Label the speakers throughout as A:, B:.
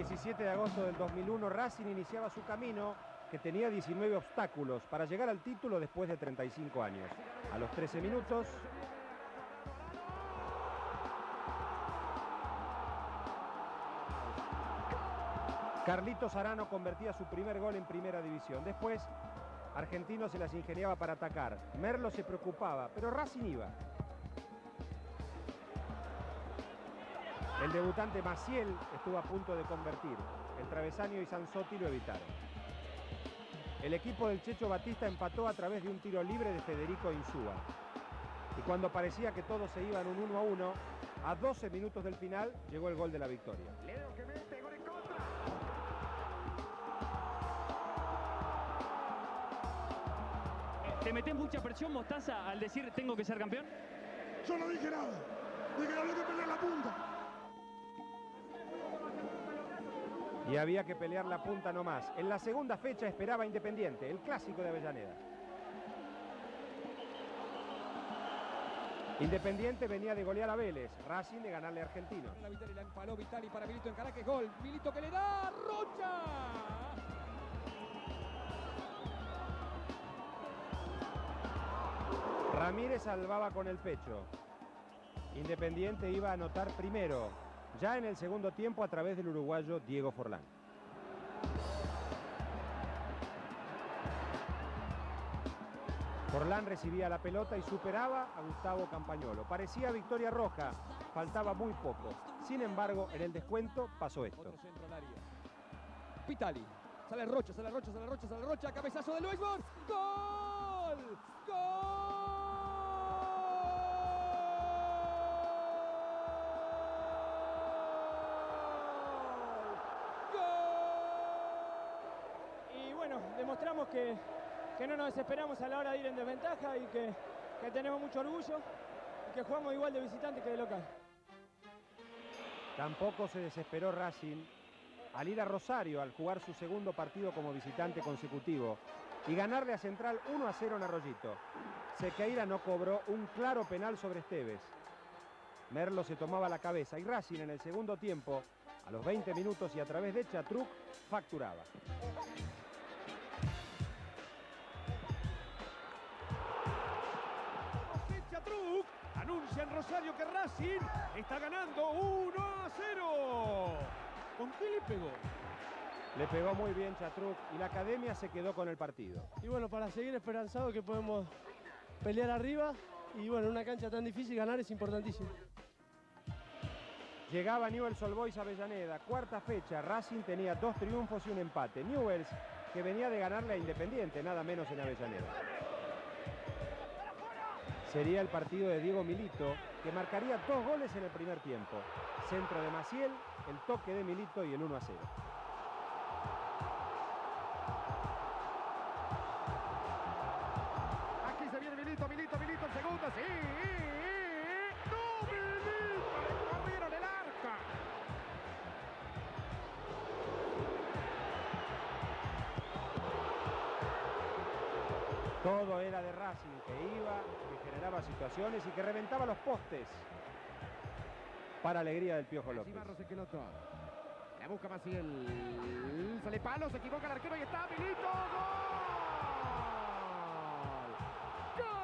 A: 17 de agosto del 2001, Racing iniciaba su camino, que tenía 19 obstáculos para llegar al título después de 35 años. A los 13 minutos... Carlitos Arano convertía su primer gol en primera división. Después, Argentino se las ingeniaba para atacar. Merlo se preocupaba, pero Racing iba. El debutante Maciel estuvo a punto de convertir. El travesaño y Sanzotti lo evitaron. El equipo del Checho Batista empató a través de un tiro libre de Federico Insúa. Y cuando parecía que todos se iban un 1-1, a 12 minutos del final llegó el gol de la victoria.
B: Leo que mete, gol en contra.
C: ¿Te metés mucha presión, Mostaza, al decir tengo que ser campeón?
D: Yo no dije nada. Dije que había que pelear la punta.
A: Y había que pelear la punta nomás. En la segunda fecha esperaba Independiente, el clásico de Avellaneda. Independiente venía de golear a Vélez, Racing de ganarle a Argentino.
E: La Vitali la empaló Vitali para Milito en Caracas, gol. Milito que le da, Rocha.
A: Ramírez salvaba con el pecho. Independiente iba a anotar primero, ya en el segundo tiempo a través del uruguayo Diego Forlán. Forlán recibía la pelota y superaba a Gustavo Campagnolo. Parecía victoria roja, faltaba muy poco. Sin embargo, en el descuento pasó esto.
E: Otro centro al área. Vitali. Sale Rocha, sale Rocha, sale Rocha, sale Rocha. Cabezazo de Luis Borg. ¡Gol! ¡Gol!
F: Y bueno, demostramos que no nos desesperamos a la hora de ir en desventaja y que tenemos mucho orgullo y que jugamos igual de visitante que de local.
A: Tampoco se desesperó Racing al ir a Rosario al jugar su segundo partido como visitante consecutivo y ganarle a Central 1-0 en Arroyito. Sequeira no cobró un claro penal sobre Esteves. Merlo se tomaba la cabeza y Racing en el segundo tiempo, a los 20 minutos y a través de Chatruc, facturaba.
B: Chatruc anuncia en Rosario que Racing está ganando 1-0. ¿Con qué le pegó?
A: Le pegó muy bien Chatruc y la academia se quedó con el partido.
F: Y bueno, para seguir esperanzado que podemos pelear arriba y bueno, en una cancha tan difícil ganar es importantísimo.
A: Llegaba Newell's Old Boys a Avellaneda, cuarta fecha, Racing tenía 2 triunfos y un empate. Newell's que venía de ganarle a Independiente, nada menos en Avellaneda. Sería el partido de Diego Milito, que marcaría 2 goles en el primer tiempo. Centro de Maciel, el toque de Milito y el 1-0.
B: Aquí se viene Milito, Milito, Milito, el segundo, sí. ¡No, Milito! Le corrieron el arca.
A: Todo era de Racing, que iba, que generaba situaciones y que reventaba los postes. Para alegría del Piojo López.
B: Barros Esqueloto. La busca Maciel. Sale palo, se equivoca el arquero y está Milito. ¡Gol!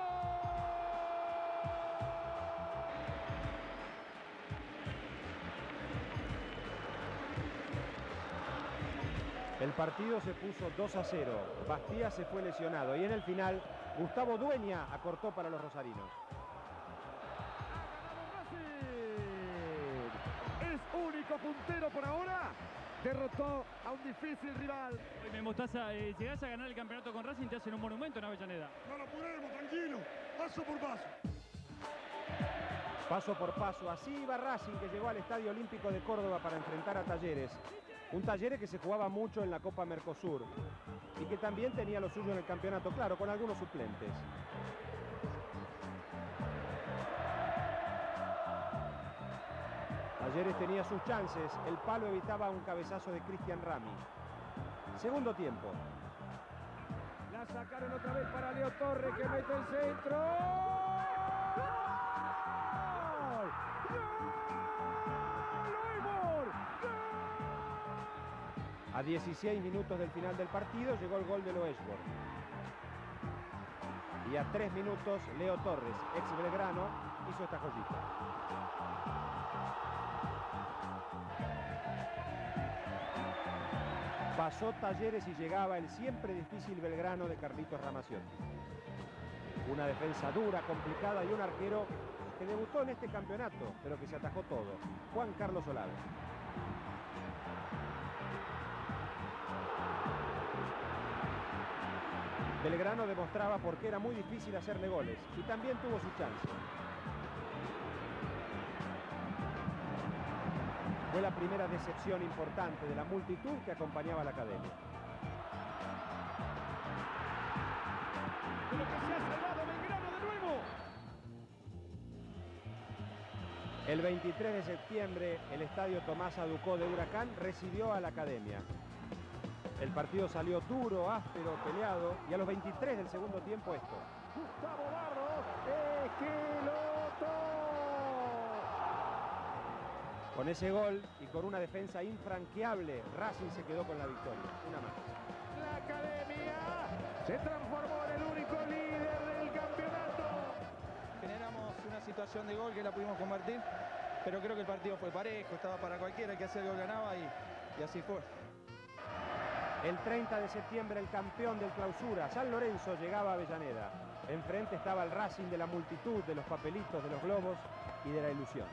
A: El partido se puso 2-0. Bastía se fue lesionado y en el final Gustavo Dueña acortó para los rosarinos.
B: Es único puntero por ahora. Derrotó a un difícil rival.
C: Oye, Mostaza, llegás a ganar el campeonato con Racing, te hacen un monumento en Avellaneda.
D: No lo apuremos, tranquilo. Paso por paso.
A: Paso por paso, así iba Racing, que llegó al Estadio Olímpico de Córdoba para enfrentar a Talleres. Un Talleres que se jugaba mucho en la Copa Mercosur y que también tenía lo suyo en el campeonato, claro, con algunos suplentes. Talleres tenía sus chances, el palo evitaba un cabezazo de Cristian Rami. Segundo tiempo.
F: La sacaron otra vez para Leo Torres que mete el centro. ¡Gol! ¡Gol!
A: A 16 minutos del final del partido llegó el gol de Loesborg. Y a 3 minutos Leo Torres, ex Belgrano, hizo esta joyita. Pasó Talleres y llegaba el siempre difícil Belgrano de Carlitos Ramaciotti. Una defensa dura, complicada y un arquero que debutó en este campeonato, pero que se atajó todo. Juan Carlos Olave. Belgrano demostraba por qué era muy difícil hacerle goles y también tuvo su chance. Fue la primera decepción importante de la multitud que acompañaba a la academia.
B: De lo que se ha salvado Belgrano de nuevo.
A: El 23 de septiembre, el estadio Tomás Aducó de Huracán recibió a la academia. El partido salió duro, áspero, peleado, y a los 23 del segundo tiempo esto.
B: Gustavo Barros, Esqueloto.
A: Con ese gol y con una defensa infranqueable, Racing se quedó con la victoria. Una más.
B: La academia se transformó en el único líder del campeonato.
G: Generamos una situación de gol que la pudimos convertir, pero creo que el partido fue parejo, estaba para cualquiera, el que hacía el gol ganaba y así fue.
A: El 30 de septiembre el campeón del Clausura, San Lorenzo, llegaba a Avellaneda. Enfrente estaba el Racing de la multitud, de los papelitos, de los globos y de la ilusión.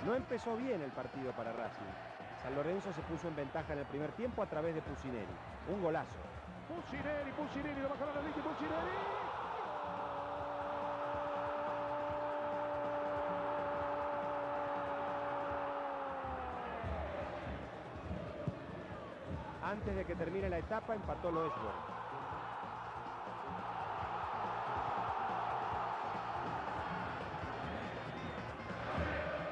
A: No empezó bien el partido para Racing. San Lorenzo se puso en ventaja en el primer tiempo a través de Pusineri. Un golazo.
B: Pusineri, lo bajaron a la línea, Pusineri.
A: Antes de que termine la etapa, empató Loesborg.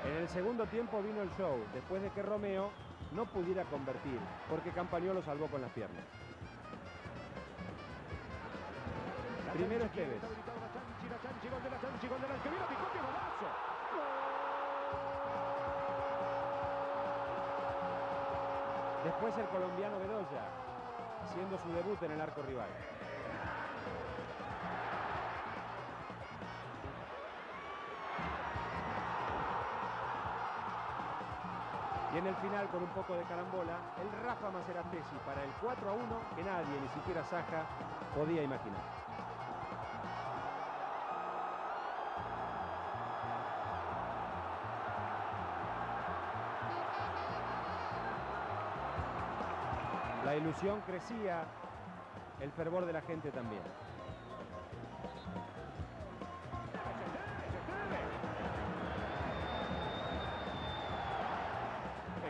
A: En el segundo tiempo vino el show, después de que Romeo no pudiera convertir, porque Campagnolo lo salvó con las piernas. Primero Esteves.
B: La Chanchi, gol de la Chanchi, gol de la que viene Picotto, golazo.
A: Después el colombiano Bedoya, haciendo su debut en el arco rival. Y en el final, con un poco de carambola, el Rafa Maceratesi para el 4-1 que nadie, ni siquiera Saja, podía imaginar. La ilusión crecía, el fervor de la gente también.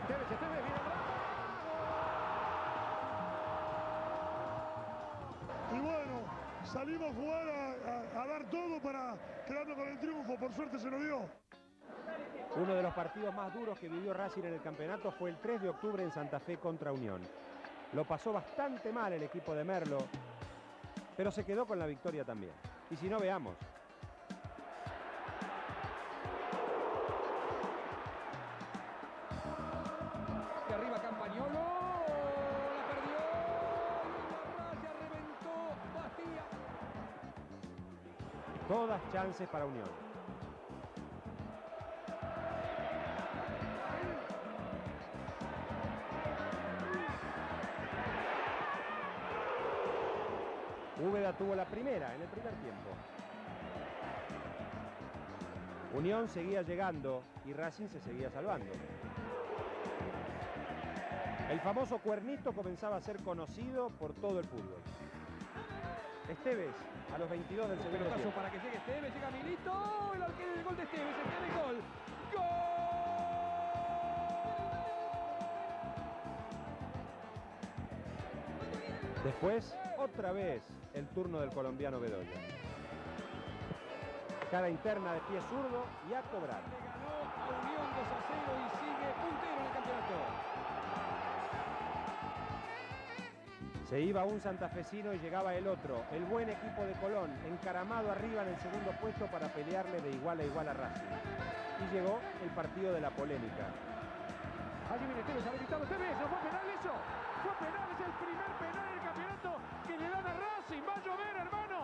B: Esteves, viene
D: Y bueno, salimos a jugar a dar todo para quedarnos con el triunfo. Por suerte se nos dio.
A: Uno de los partidos más duros que vivió Racing en el campeonato fue el 3 de octubre en Santa Fe contra Unión. Lo pasó bastante mal el equipo de Merlo, pero se quedó con la victoria también. Y si no, veamos.
E: De arriba Campagnolo, la perdió, la raya reventó Bastía.
A: Todas chances para Unión. Úbeda tuvo la primera en el primer tiempo. Unión seguía llegando y Racing se seguía salvando. El famoso cuernito comenzaba a ser conocido por todo el fútbol. Esteves a los 22 del segundo
E: Pelotazo
A: tiempo.
E: para que llegue Esteves, llega Milito, el arquero del gol de Esteves, el gol. ¡Gol!
A: Después, otra vez, el turno del colombiano Bedoya. Cara interna de pie zurdo y a cobrar.
E: Le ganó a Unión 2-0 y sigue puntero en el campeonato.
A: Se iba un santafesino y llegaba el otro, el buen equipo de Colón, encaramado arriba en el segundo puesto para pelearle de igual a igual a Racing. Y llegó el partido de la polémica.
B: Allí viene Tevez, habilitado Tevez. ¿No fue penal eso? Fue penal, es el primer penal del campeonato que le dan a Racing. Va a llover, hermano.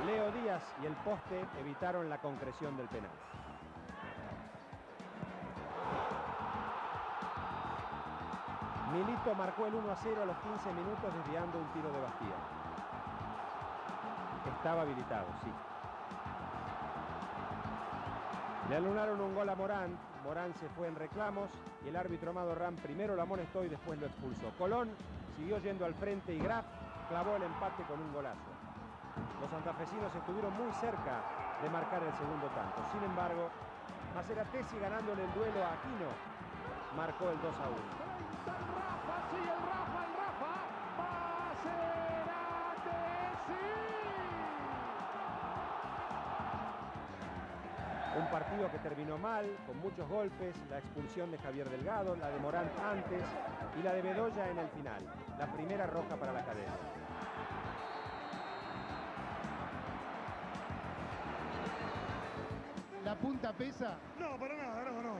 A: Leo Díaz y el poste evitaron la concreción del penal. Milito marcó el 1-0 a los 15 minutos desviando un tiro de Bastía. Estaba habilitado, sí. Le anularon un gol a Morán. Morán se fue en reclamos y el árbitro Amado Ram primero lo amonestó y después lo expulsó. Colón siguió yendo al frente y Graf clavó el empate con un golazo. Los santafesinos estuvieron muy cerca de marcar el segundo tanto. Sin embargo, Maceratesi, ganándole el duelo a Aquino, marcó el 2-1.
B: El Rafa, sí, el Rafa.
A: Un partido que terminó mal, con muchos golpes, la expulsión de Javier Delgado, la de Morán antes y la de Bedoya en el final. La primera roja para la Academia.
H: ¿La punta pesa?
D: No, para nada, no.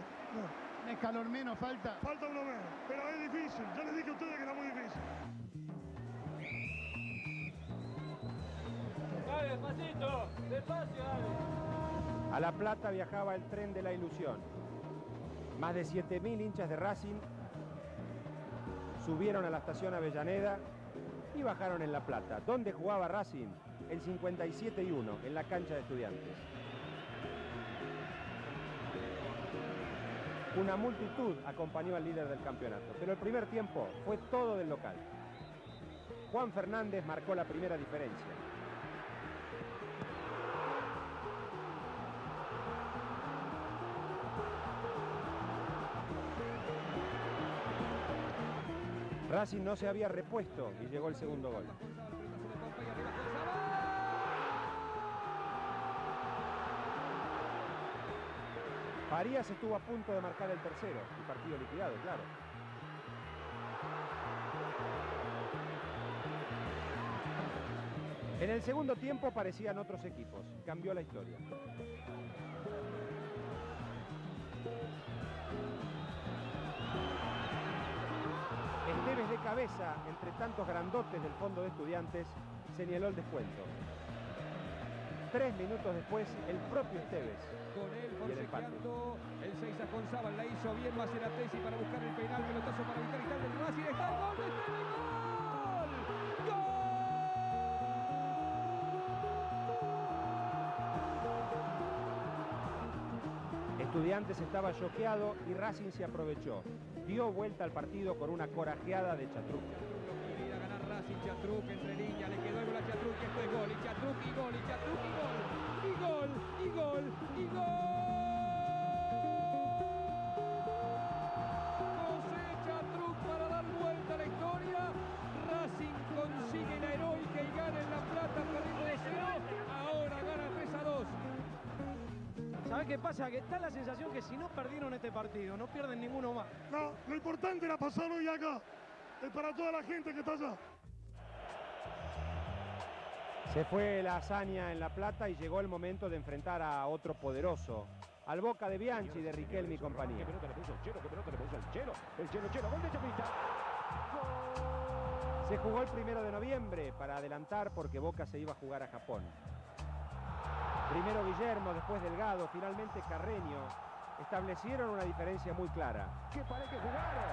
H: ¿Un escalón menos falta?
D: Falta uno menos, pero es difícil. Ya les dije a ustedes que era muy difícil.
F: Dale, despacito, despacio, dale.
A: A La Plata viajaba el tren de la ilusión. Más de 7.000 hinchas de Racing subieron a la estación Avellaneda y bajaron en La Plata. ¿Dónde jugaba Racing? El 57-1, en la cancha de Estudiantes. Una multitud acompañó al líder del campeonato, pero el primer tiempo fue todo del local. Juan Fernández marcó la primera diferencia. Racing no se había repuesto y llegó el segundo gol. Farías estuvo a punto de marcar el tercero, el partido liquidado, claro. En el segundo tiempo parecían otros equipos, cambió la historia. Esteves de cabeza, entre tantos grandotes del fondo de Estudiantes, señaló el descuento. 3 minutos después, el propio Esteves.
E: Con él forcejeando, el 6 a González, la hizo bien Maceratesi para buscar el penal, pelotazo para evitar el del Racing, está el gol de Esteves, ¡gol! ¡Gol!
A: Estudiantes estaba choqueado y Racing se aprovechó. Dio vuelta al partido con una corajeada de Chatruc.
E: Ir a ganar Racing, Chatruc entre líneas, le quedó el gol a Chatruc, esto es gol, y Chatruc, y gol, y Chatruc, y gol, y gol, y gol, y gol. José Chatruc para dar vuelta a la historia. Racing consigue la heroica y gana en La Plata, perdiendo 2-0, ahora gana 3-2.
F: ¿Sabes qué pasa? Que está la sensación que si no perdieron este partido, no pierden ninguno más.
D: No, lo importante era pasarlo hoy acá. Es para toda la gente que está allá.
A: Se fue la hazaña en La Plata y llegó el momento de enfrentar a otro poderoso, al Boca de Bianchi, de Riquelme y compañía.
B: Que pelota le puso el Chelo, que pelota le puso el Chelo. El Chelo, gol de Chapita.
A: Se jugó el 1 de noviembre para adelantar porque Boca se iba a jugar a Japón. Primero Guillermo, después Delgado, finalmente Carreño. Establecieron una diferencia muy clara.
B: Que parece que jugaron.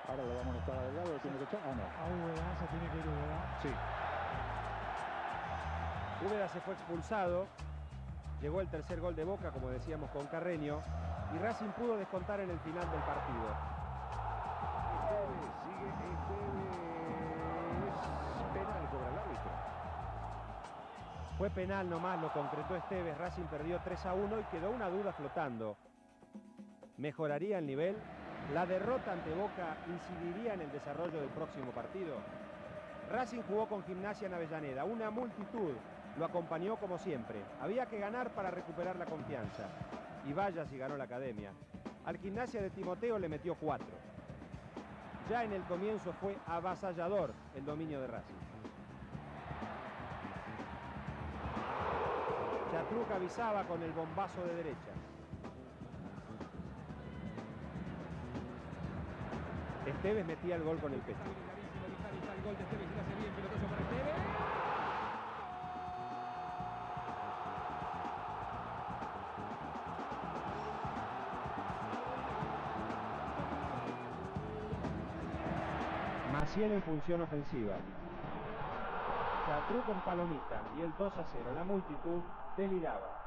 I: Ahora lo vamos a estar a Delgado, tiene que echar. Ah, no.
D: A Úbeda se tiene que ir Úbeda.
I: Sí.
A: Úbeda se fue expulsado. Llegó el tercer gol de Boca, como decíamos, con Carreño. Y Racing pudo descontar en el final del partido.
B: Sigue penal, cobra el árbitro.
A: Fue penal nomás, lo concretó Esteves. Racing perdió 3-1 y quedó una duda flotando. ¿Mejoraría el nivel? ¿La derrota ante Boca incidiría en el desarrollo del próximo partido? Racing jugó con Gimnasia en Avellaneda. Una multitud lo acompañó como siempre. Había que ganar para recuperar la confianza. Y vaya si ganó la Academia. Al Gimnasia de Timoteo le metió 4. Ya en el comienzo fue avasallador el dominio de Racing. Chatruc avisaba con el bombazo de derecha. Tevez metía el gol con el pecho.
E: Está el gol de Tevez y lo hace bien, pelotazo para Tevez.
A: Maciel en función ofensiva. Chatruc con palomita y el 2-0. La multitud deliraba.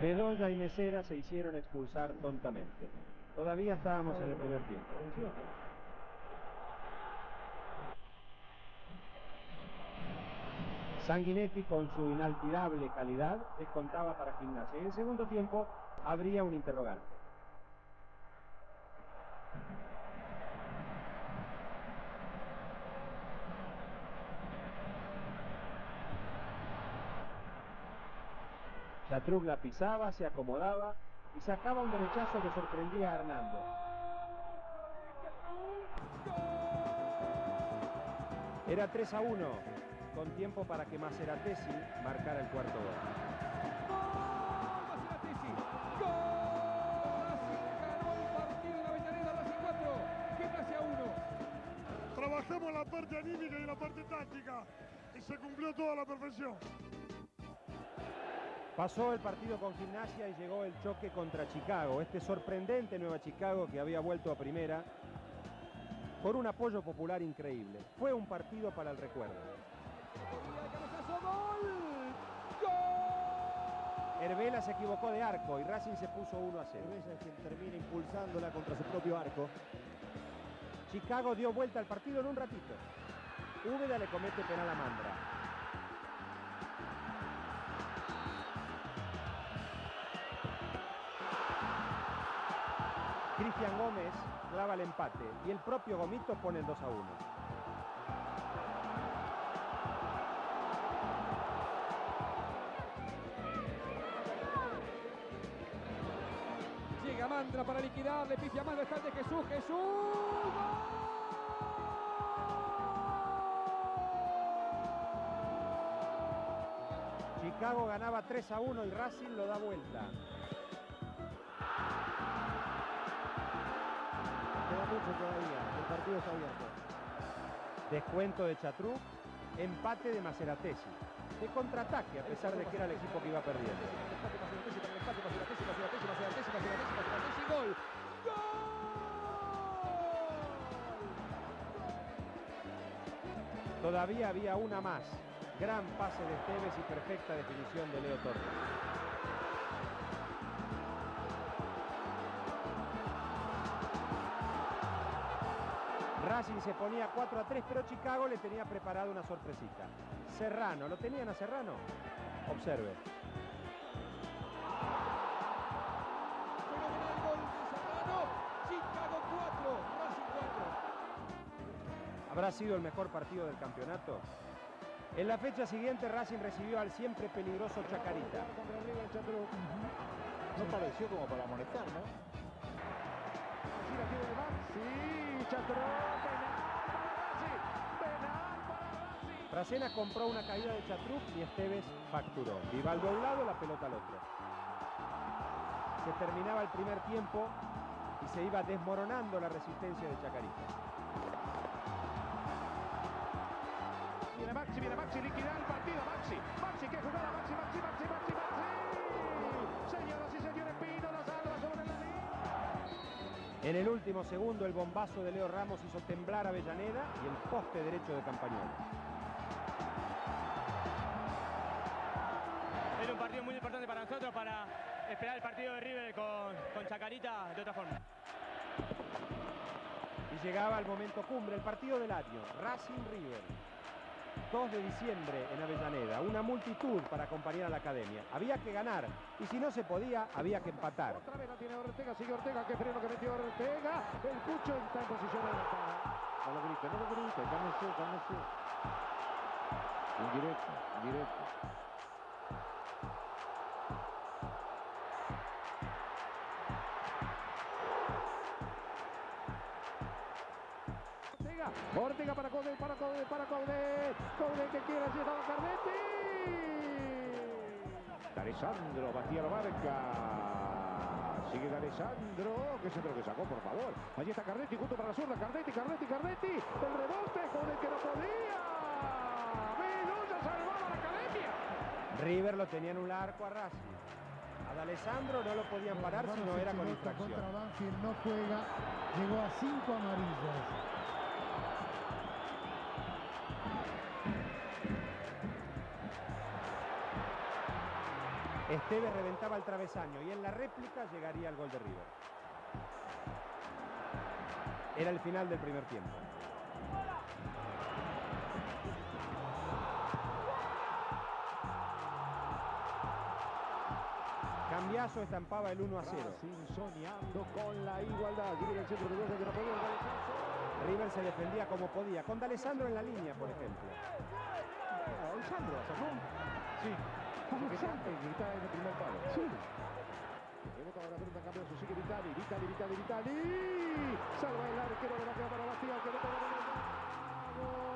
A: Bedoya y Mesera se hicieron expulsar tontamente. Todavía estábamos en el primer tiempo. Sanguinetti, con su inalterable calidad, descontaba para Gimnasia. En el segundo tiempo habría un interrogante. Chatruc la pisaba, se acomodaba y sacaba un derechazo que sorprendía a Hernando. Era 3-1, con tiempo para que Maseratesi marcara el cuarto gol.
E: Maseratesi, gol. Racing ganó el partido en Avellaneda, Racing 4, Gimnasia 1.
D: Trabajamos la parte anímica y la parte táctica y se cumplió toda la perfección.
A: Pasó el partido con Gimnasia y llegó el choque contra Chicago. Este sorprendente Nueva Chicago que había vuelto a primera por un apoyo popular increíble. Fue un partido para el recuerdo. Herbela se equivocó de arco y Racing se puso 1-0.
B: Herbela es quien termina impulsándola contra su propio arco.
A: Chicago dio vuelta al partido en un ratito. Úbeda le comete penal a Mandra. Cristian Gómez clava el empate y el propio Gomito pone el 2-1.
E: Llega Mandra para liquidar, le pifia Mandra, está el de Jesús,
A: Chicago ganaba 3-1 y Racing lo da vuelta.
B: Queda mucho todavía, el partido está abierto.
A: Descuento de Chatruc, empate de Maseratesi. De contraataque, a pesar de que era el equipo que iba perdiendo.
E: Gol.
A: Todavía había una más. Gran pase de Tevez y perfecta definición de Leo Torres. Racing se ponía 4-3, pero Chicago le tenía preparado una sorpresita. Serrano, ¿lo tenían a Serrano? Observe.
E: Fenomenal gol de Serrano. Chicago 4, Racing 4.
A: ¿Habrá sido el mejor partido del campeonato? En la fecha siguiente Racing recibió al siempre peligroso Chacarita.
I: No pareció como para amonestar, ¿no?
B: Así la tiene de Maxi, Chatruc, penal para Racing.
A: Fracena compró una caída de Chatruc y Esteves facturó. Vivaldo a un lado, la pelota al otro. Se terminaba el primer tiempo y se iba desmoronando la resistencia de Chacarita.
B: Viene Maxi, liquida el partido, Maxi, qué jugada, Maxi. Señoras y señores, Pino la salva sobre la línea.
A: En el último segundo el bombazo de Leo Ramos hizo temblar a Avellaneda y el poste derecho de Campagnoli.
F: Era un partido muy importante para nosotros, para esperar el partido de River con Chacarita de otra forma.
A: Y llegaba el momento cumbre, el partido del año, Racing River. 2 de diciembre en Avellaneda, una multitud para acompañar a la academia. Había que ganar y si no se podía, había que empatar.
B: Otra vez la tiene Ortega, sigue Ortega, qué freno que metió Ortega. El Cucho está en posición de levantada.
I: No lo grite, cálmese. Indirecto.
B: Ortega para Coudet, Coudet que quiere hacer a Carletti.
I: Alessandro batía la marca. Sigue D'Alessandro, que centro que sacó, por favor. Allí está Cardetti, junto para la zurda. Cardetti. El rebote con el que no podía. Medusa salvaba a la Academia.
A: River lo tenía en un arco a Racing. A D'Alessandro no lo podían parar si no era con infracción.
H: Contra Banfield no juega, llegó a 5 amarillas.
A: Esteves reventaba el travesaño y en la réplica llegaría el gol de River. Era el final del primer tiempo. Cambiazo estampaba el 1-0.
I: Racing soñando con la igualdad. Llega el centro de gol que no podía el cabezazo.
A: River se defendía como podía, con D'Alessandro en la línea, por ejemplo.
I: Alessandro sacó. Sí. Alessandro que está en el primer palo. Sí. Rebota la pelota, campeonato, sigue Vitali. Salva el arquero de la queda para Bastia, que le pega gol.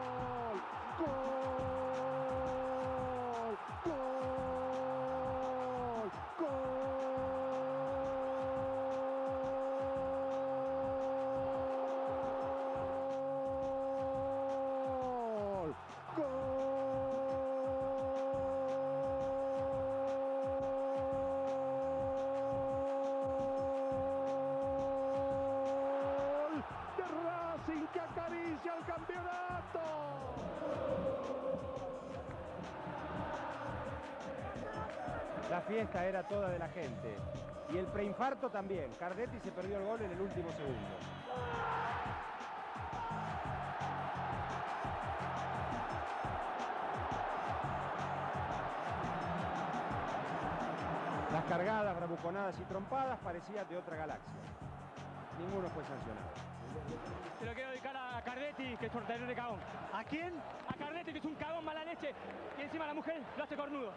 I: Que acaricia el campeonato.
A: La fiesta era toda de la gente. Y el preinfarto también. Cardetti se perdió el gol en el último segundo. Las cargadas, bravuconadas y trompadas parecían de otra galaxia. Ninguno fue sancionado.
C: Se lo quiero dedicar a Cardetti, que es un de cagón.
B: ¿A quién?
C: A Cardetti, que es un cagón mala leche. Y encima la mujer lo hace cornudo.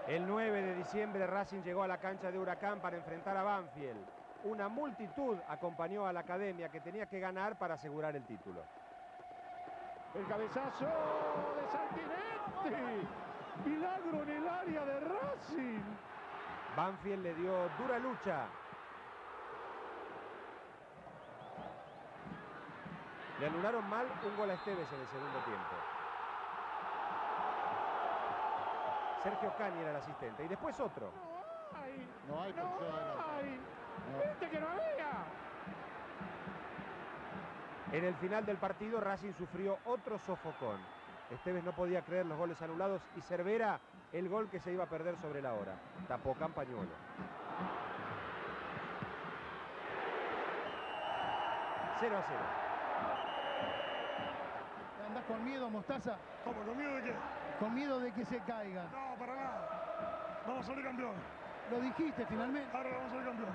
A: El 9 de diciembre Racing llegó a la cancha de Huracán para enfrentar a Banfield. Una multitud acompañó a la Academia que tenía que ganar para asegurar el título.
I: El cabezazo de Santinetti. Milagro en el área de Racing.
A: Banfield le dio dura lucha. Le anularon mal un gol a Esteves en el segundo tiempo. Sergio Cani era el asistente. Y después otro.
I: No hay posición adelante.
B: ¡Viste que no había!
A: En el final del partido Racing sufrió otro sofocón. Esteves no podía creer los goles anulados y Cervera el gol que se iba a perder sobre la hora. Tapó Campañuelo. Cero a 0.
H: ¿Andás con miedo, Mostaza?
D: ¿Cómo? ¿Con miedo de qué?
H: Con miedo de que se caiga.
D: No, para nada. Vamos a salir campeón.
H: Lo dijiste finalmente.
D: Ahora vamos a salir campeón.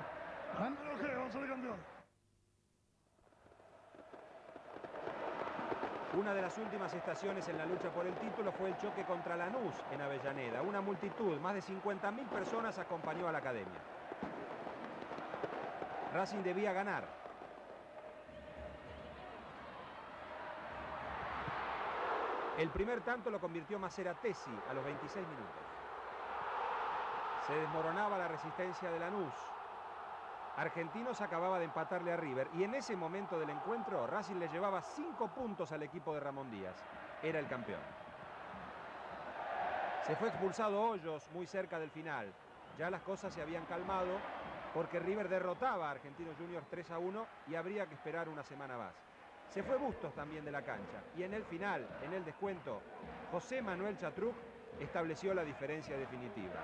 D: ¿No qué? Vamos a salir campeón.
A: Una de las últimas estaciones en la lucha por el título fue el choque contra Lanús en Avellaneda. Una multitud, más de 50.000 personas acompañó a la Academia. Racing debía ganar. El primer tanto lo convirtió Maceratesi a los 26 minutos. Se desmoronaba la resistencia de Lanús. Argentinos acababa de empatarle a River y en ese momento del encuentro Racing le llevaba 5 puntos al equipo de Ramón Díaz. Era el campeón. Se fue expulsado Hoyos muy cerca del final. Ya las cosas se habían calmado porque River derrotaba a Argentinos Juniors 3-1 y habría que esperar una semana más. Se fue Bustos también de la cancha y en el final, en el descuento, José Manuel Chatruc estableció la diferencia definitiva.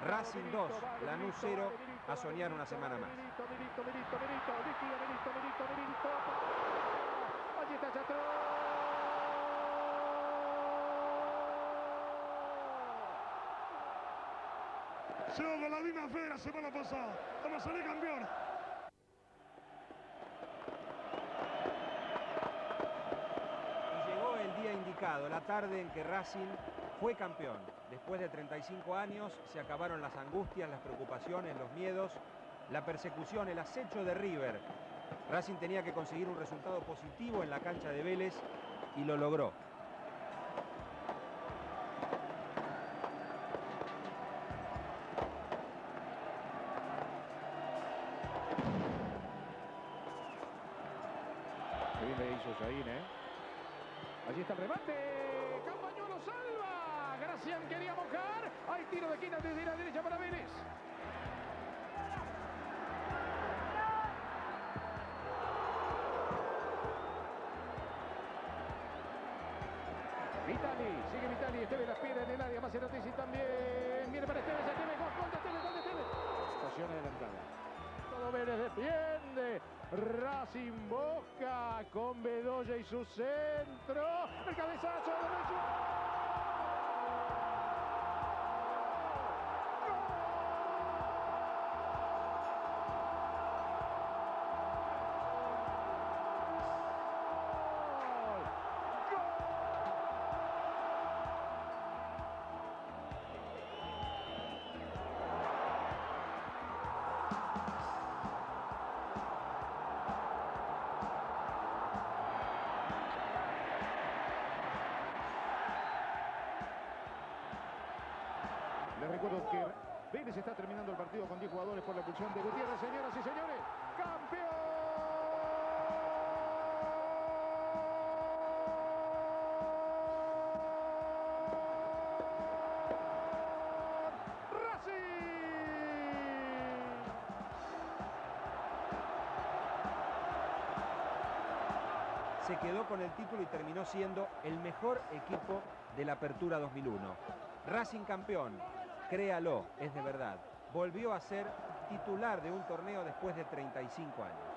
A: Racing 2, Lanús 0, a soñar una semana más.
I: Allí está Chatruc.
D: Llegó con la misma fe de la semana pasada. Vamos a salir campeón.
A: Y llegó el día indicado, la tarde en que Racing fue campeón. Después de 35 años se acabaron las angustias, las preocupaciones, los miedos, la persecución, el acecho de River. Racing tenía que conseguir un resultado positivo en la cancha de Vélez y lo logró.
I: Higuaín, ¿eh? Allí está el remate. Campañuelo salva. Gracián quería mojar. Hay tiro de esquina desde la derecha para Vélez. Vitali, sigue Vitali, Esteve las pierde en el área, Maceratesi también, viene para Esteve, Esteve, gol de Esteve, gol de Esteve. Estación adelantada. Todo Vélez defiende, Racing Boca con Bedoya y su centro, el cabezazo de Racing. Les recuerdo que Vélez está terminando el partido con 10 jugadores por la expulsión de Gutiérrez. Señoras y señores, ¡campeón!
A: Se quedó con el título y terminó siendo el mejor equipo de la Apertura 2001. Racing campeón, créalo, es de verdad. Volvió a ser titular de un torneo después de 35 años.